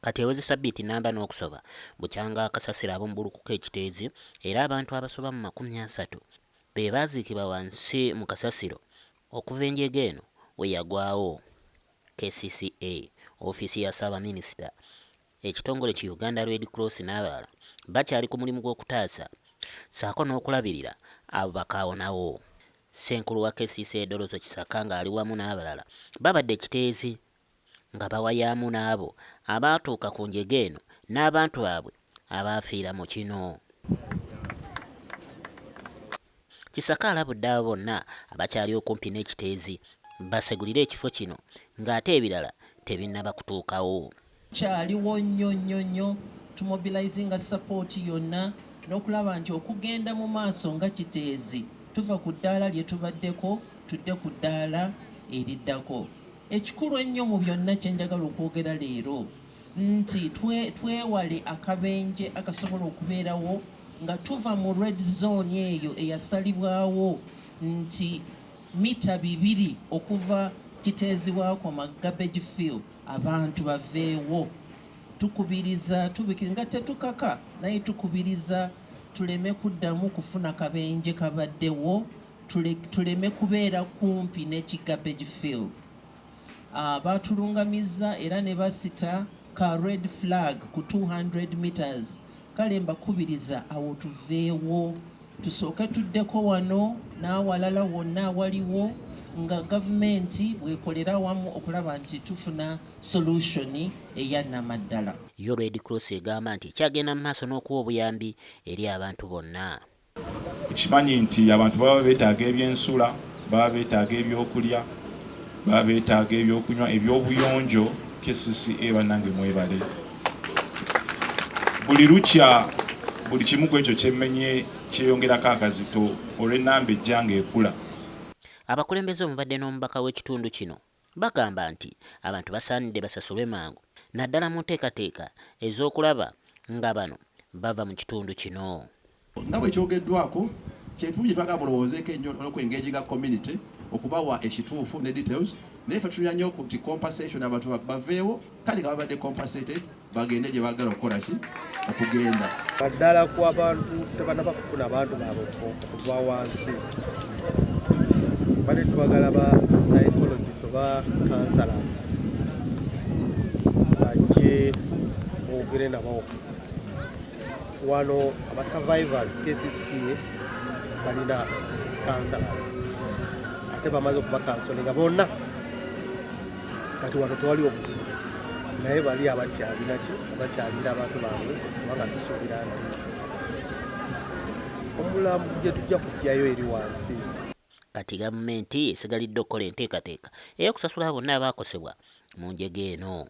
kati ewezi Sabbiiti nnamba n'okusoba bukyanga akasasiro ab'omu Bulukuka ekiteezi era abantu abasoba mu 30 be baaziikibwa wansi mu kasasiro okuva enjega eno we yagwawo. KCCA, ofiisi ya Ssaabaminisita, ekitongole ki Uganda Red Cross n'abalala bakyali ku mulimu gw'okutaasa ssaako n'okulabirira abo bakaawonawo. Ssenkulu wa KCCA Dolozo Kisaka ng'ali wamu n'abalala babadde ekiteezi nga bawayaamu n'abo abaatuuka ku njega eno n'abantu baabwe abaafiira mu kino. Kisaka alabudde abo bonna abakyali okumpi n'ekiteezi basegulire ekifo kino ng'ate ebirala tebinnaba kutuukawo. Kyaliwo nnyo tumobilizinga sappooti yonna n'okulaba nti okugenda mu maaso nga kiteezi tuva ku ddaala lye tubaddeko tudde ku ddaala eriddako. Ekikulu ennyo mu byonna kye njagala okwogera leero nti twewale akabenje akasobola okubeerawo nga tuva mu red zone eyo eyasalibwawo nti mita 2 okuva kiteezi waakoma garbage field abantu baveewo. Tukubiriza nga tetukaka naye tukubiriza tuleme kuddamu kufuna kabenje kabaddewo, tuleme kubeera kumpi n'ekigarbage field. Baatulungamiza era ne basita ka red flag ku 200 meters. Kale mbakubiriza awo tuveewo tusooke tuddeko wano n'awalala wonna awaliwo nga gavumenti bwekolera wamu okulaba nti tufuna solution eya nnamaddala. Yo Red Cross egamba nti kyagenda mu maaso n'okuwa obuyambi eri abantu bonna. Ekimanyi nti abantu baba beetaaga ebyensula, baba beetaaga ebyokulya, baba beetaaga ebyokunywa, ebyobuyonjo. KCCA bannange mwebale. Buli lukya buli kimu kwekyo kyemmenye kyeyongerako akazito olw'ennamba ejjanga ekula. Abakulembeze omubadde n'omubaka w'ekitundu kino bagamba nti abantu basaanidde basasulwe mangu naddala mu nteekateeka ez'okulaba nga bano bava mu kitundu kino. Nga bwe kyogeddwako kyekimu kye twagala mulowoozeeko ennyo n'okwengejiga community okubawa ekituufu ne details naye ffe tulina nnyo nti compensation abantu baveewo kale nga babadde compensated bagende gye baagala okukola ki okugenda. Naddala ku abantu tebannaba kufuna abantu baabwe okuva wansi. Bale twagala ba psychologists oba counselors bajje boogere nabo. Wano aba survivors KCCA balina counselors ate bamaze okuba counselinga bonna kati wano tewali obuzibu naye bali abakyalina abantu baabwe kubanga tusuubira nti omulamu gye tujja kujjayo eri wansi. Kati gavumenti esigalidde okukola enteekateeka ey'okusasula bonna abaakosebwa mu njega eno.